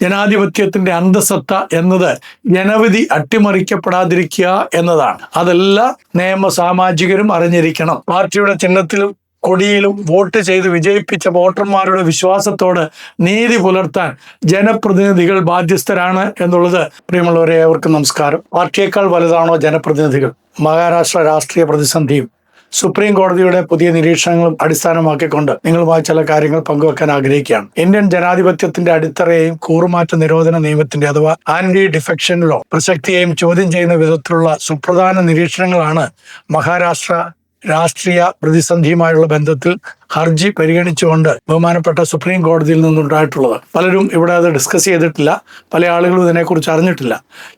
ജനാധിപത്യത്തിന്റെ അന്തസത്ത എന്നത് ജനവിധി അട്ടിമറിക്കപ്പെടാതിരിക്കുക എന്നതാണ്. അതെല്ലാ നിയമ സാമാജികരും അറിഞ്ഞിരിക്കണം. പാർട്ടിയുടെ ചിഹ്നത്തിലും കൊടിയിലും വോട്ട് ചെയ്ത് വിജയിപ്പിച്ച വോട്ടർമാരുടെ വിശ്വാസത്തോട് നീതി പുലർത്താൻ ജനപ്രതിനിധികൾ ബാധ്യസ്ഥരാണ് എന്നുള്ളത് പ്രിയമുള്ളവരെ, ഏവർക്കും നമസ്കാരം. പാർട്ടിയേക്കാൾ വലുതാണോ ജനപ്രതിനിധികൾ? മഹാരാഷ്ട്ര രാഷ്ട്രീയ പ്രതിസന്ധിയും സുപ്രീം കോടതിയുടെ പുതിയ നിരീക്ഷണങ്ങളും അടിസ്ഥാനമാക്കിക്കൊണ്ട് നിങ്ങളുമായി ചില കാര്യങ്ങൾ പങ്കുവെക്കാൻ ആഗ്രഹിക്കുകയാണ്. ഇന്ത്യൻ ജനാധിപത്യത്തിന്റെ അടിത്തറയെയും കൂറുമാറ്റ നിരോധന നിയമത്തിന്റെ അഥവാ ആന്റി ഡിഫെക്ഷൻ ലോ പ്രസക്തിയെയും ചോദ്യം ചെയ്യുന്ന വിധത്തിലുള്ള സുപ്രധാന നിരീക്ഷണങ്ങളാണ് മഹാരാഷ്ട്ര രാഷ്ട്രീയ പ്രതിസന്ധിയുമായുള്ള ബന്ധത്തിൽ ഹർജി പരിഗണിച്ചുകൊണ്ട് ബഹുമാനപ്പെട്ട സുപ്രീം കോടതിയിൽ നിന്നുണ്ടായിട്ടുള്ളത്. പലരും ഇവിടെ അത് ഡിസ്കസ് ചെയ്തിട്ടില്ല, പല ആളുകളും ഇതിനെക്കുറിച്ച് അറിഞ്ഞിട്ടില്ല.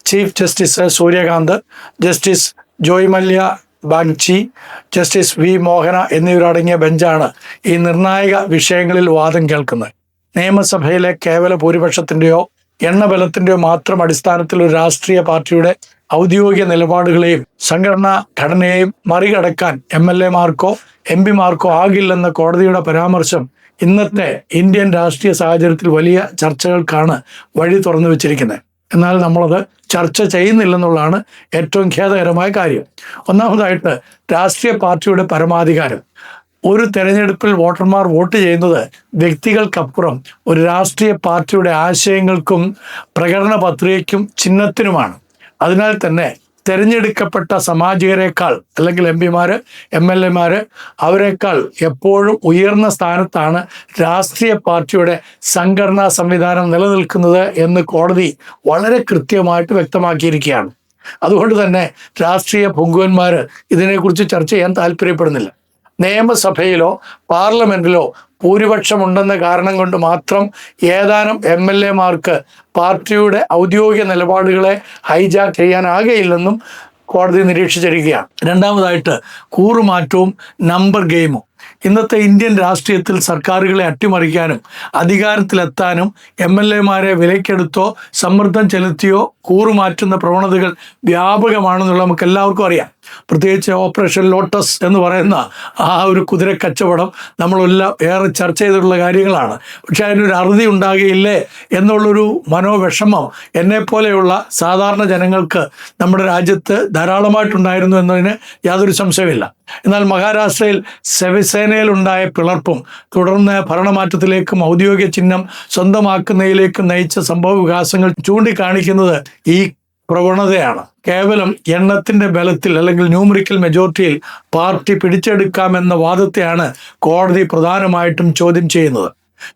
Chief justice Suryakant, justice Joymalya Bagchi, justice V Mohana എന്നിവരടങ്ങിയ ബെഞ്ചാണ് ഈ നിർണായക വിഷയങ്ങളിൽ വാദം കേൾക്കുന്നത്. നിയമസഭയിലെ കേവല ഭൂരിപക്ഷത്തിന്റെയോ എണ്ണബലത്തിന്റെയോ മാത്രം അടിസ്ഥാനത്തിൽ ഒരു രാഷ്ട്രീയ പാർട്ടിയുടെ ഔദ്യോഗിക നിലപാടുകളെയും സംഘടനാ ഘടനയെയും മറികടക്കാൻ MLA-മാർക്കോ MP-മാർക്കോ ആകില്ലെന്ന കോടതിയുടെ പരാമർശം ഇന്നത്തെ ഇന്ത്യൻ രാഷ്ട്രീയ സാഹചര്യത്തിൽ വലിയ ചർച്ചകൾക്കാണ് വഴി തുറന്നു വെച്ചിരിക്കുന്നത്. എന്നാൽ നമ്മളത് ചർച്ച ചെയ്യുന്നില്ലെന്നുള്ളതാണ് ഏറ്റവും ഖേദകരമായ കാര്യം. ഒന്നാമതായിട്ട്, രാഷ്ട്രീയ പാർട്ടിയുടെ പരമാധികാരം. ഒരു തെരഞ്ഞെടുപ്പിൽ വോട്ടർമാർ വോട്ട് ചെയ്യുന്നത് വ്യക്തികൾക്കപ്പുറം ഒരു രാഷ്ട്രീയ പാർട്ടിയുടെ ആശയങ്ങൾക്കും പ്രകടന പത്രികയ്ക്കും ചിഹ്നത്തിനുമാണ്. അതിനാൽ തന്നെ തിരഞ്ഞെടുക്കപ്പെട്ട സാമാജികരെക്കാൾ അല്ലെങ്കിൽ MP-മാര് MLA-മാര് അവരെക്കാൾ എപ്പോഴും ഉയർന്ന സ്ഥാനത്താണ് രാഷ്ട്രീയ പാർട്ടിയുടെ സംഘടനാ സംവിധാനം നിലനിൽക്കുന്നത് എന്ന് കോടതി വളരെ കൃത്യമായിട്ട് വ്യക്തമാക്കിയിരിക്കുകയാണ്. അതുകൊണ്ട് തന്നെ രാഷ്ട്രീയ പൊങ്കുവന്മാർ ഇതിനെക്കുറിച്ച് ചർച്ച ചെയ്യാൻ താല്പര്യപ്പെടുന്നില്ല. നിയമസഭയിലോ പാർലമെന്റിലോ ഭൂരിപക്ഷമുണ്ടെന്ന കാരണം കൊണ്ട് മാത്രം ഏതാനും MLA-മാർക്ക് പാർട്ടിയുടെ ഔദ്യോഗിക നിലപാടുകളെ ഹൈജാക്ക് ചെയ്യാനാകെയില്ലെന്നും കോടതി നിരീക്ഷിച്ചിരിക്കുകയാണ്. രണ്ടാമതായിട്ട്, കൂറുമാറ്റവും നമ്പർ ഗെയിമും. ഇന്നത്തെ ഇന്ത്യൻ രാഷ്ട്രീയത്തിൽ സർക്കാരുകളെ അട്ടിമറിക്കാനും അധികാരത്തിലെത്താനും MLA-മാരെ വിലക്കെടുത്തോ സമ്മർദ്ദം ചെലുത്തിയോ കൂറുമാറ്റുന്ന പ്രവണതകൾ വ്യാപകമാണെന്നുള്ള നമുക്ക് എല്ലാവർക്കും അറിയാം. പ്രത്യേകിച്ച് ഓപ്പറേഷൻ ലോട്ടസ് എന്ന് പറയുന്ന ആ ഒരു കുതിരക്കച്ചവടം നമ്മളെല്ലാം ഏറെ ചർച്ച ചെയ്തിട്ടുള്ള കാര്യങ്ങളാണ്. പക്ഷെ അതിനൊരു അറുതി ഉണ്ടാകുകയില്ലേ എന്നുള്ളൊരു മനോവിഷമം എന്നെപ്പോലെയുള്ള സാധാരണ ജനങ്ങൾക്ക് നമ്മുടെ രാജ്യത്ത് ധാരാളമായിട്ടുണ്ടായിരുന്നു എന്നതിന് യാതൊരു സംശയമില്ല. എന്നാൽ മഹാരാഷ്ട്രയിൽ ശിവസേനയിലുണ്ടായ പിളർപ്പും തുടർന്ന് ഭരണമാറ്റത്തിലേക്കും ഔദ്യോഗിക ചിഹ്നം സ്വന്തമാക്കുന്നതിലേക്കും നയിച്ച സംഭവ വികാസങ്ങൾ ചൂണ്ടിക്കാണിക്കുന്നത് ഈ പ്രവണതയാണ്. കേവലം എണ്ണത്തിന്റെ ബലത്തിൽ അല്ലെങ്കിൽ ന്യൂമറിക്കൽ മെജോറിറ്റിയിൽ പാർട്ടി പിടിച്ചെടുക്കാമെന്ന വാദത്തെയാണ് കോടതി പ്രധാനമായിട്ടും ചോദ്യം ചെയ്യുന്നത്.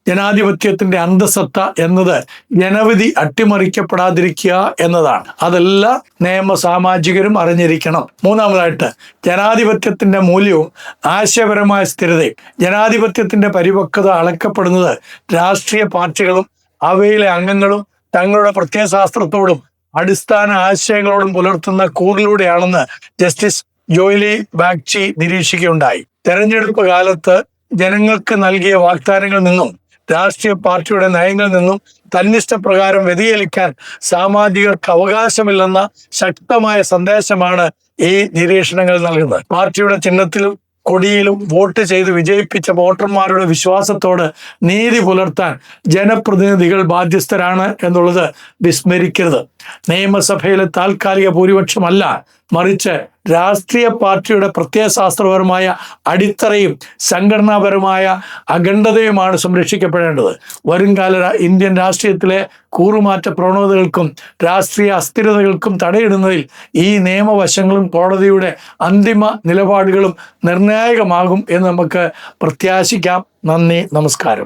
ജനാധിപത്യത്തിന്റെ അന്തസത്ത എന്നത് ജനവിധി അട്ടിമറിക്കപ്പെടാതിരിക്കുക എന്നതാണ്. അതെല്ലാ നിയമ സാമാജികരും അറിഞ്ഞിരിക്കണം. മൂന്നാമതായിട്ട്, ജനാധിപത്യത്തിന്റെ മൂല്യവും ആശയപരമായ സ്ഥിരതയും. ജനാധിപത്യത്തിന്റെ പരിപക്വത അളക്കപ്പെടുന്നത് രാഷ്ട്രീയ പാർട്ടികളും അവയിലെ അംഗങ്ങളും തങ്ങളുടെ പ്രത്യയശാസ്ത്രത്തോടും അടിസ്ഥാന ആശയങ്ങളോടും പുലർത്തുന്ന കൂറിലൂടെയാണെന്ന് ജസ്റ്റിസ് ജോയ്ലി ബാഗ്ചി നിരീക്ഷിക്കുകയുണ്ടായി. തെരഞ്ഞെടുപ്പ് കാലത്ത് ജനങ്ങൾക്ക് നൽകിയ വാഗ്ദാനങ്ങളിൽ നിന്നും രാഷ്ട്രീയ പാർട്ടിയുടെ നയങ്ങളിൽ നിന്നും തന്നിഷ്ടപ്രകാരം വ്യതിചലിക്കാൻ സാമാജികർക്ക് അവകാശമില്ലെന്ന ശക്തമായ സന്ദേശമാണ് ഈ നിരീക്ഷണങ്ങൾ നൽകുന്നത്. പാർട്ടിയുടെ ചിഹ്നത്തിലും കൊടിയിലും വോട്ട് ചെയ്ത് വിജയിപ്പിച്ച വോട്ടർമാരുടെ വിശ്വാസത്തോട് നീതി പുലർത്താൻ ജനപ്രതിനിധികൾ ബാധ്യസ്ഥരാണ് എന്നുള്ളത് വിസ്മരിക്കരുത്. നിയമസഭയിലെ താൽക്കാലിക ഭൂരിപക്ഷമല്ല, മറിച്ച് രാഷ്ട്രീയ പാർട്ടിയുടെ പ്രത്യയശാസ്ത്രപരമായ അടിത്തറയും സംഘടനാപരമായ അഖണ്ഡതയുമാണ് സംരക്ഷിക്കപ്പെടേണ്ടത്. വരുംകാല ഇന്ത്യൻ രാഷ്ട്രീയത്തിലെ കൂറുമാറ്റ പ്രവണതകൾക്കും രാഷ്ട്രീയ അസ്ഥിരതകൾക്കും തടയിടുന്നതിൽ ഈ നിയമവശങ്ങളും കോടതിയുടെ അന്തിമ നിലപാടുകളും നിർണായകമാകും എന്ന് നമുക്ക് പ്രത്യാശിക്കാം. നന്ദി, നമസ്കാരം.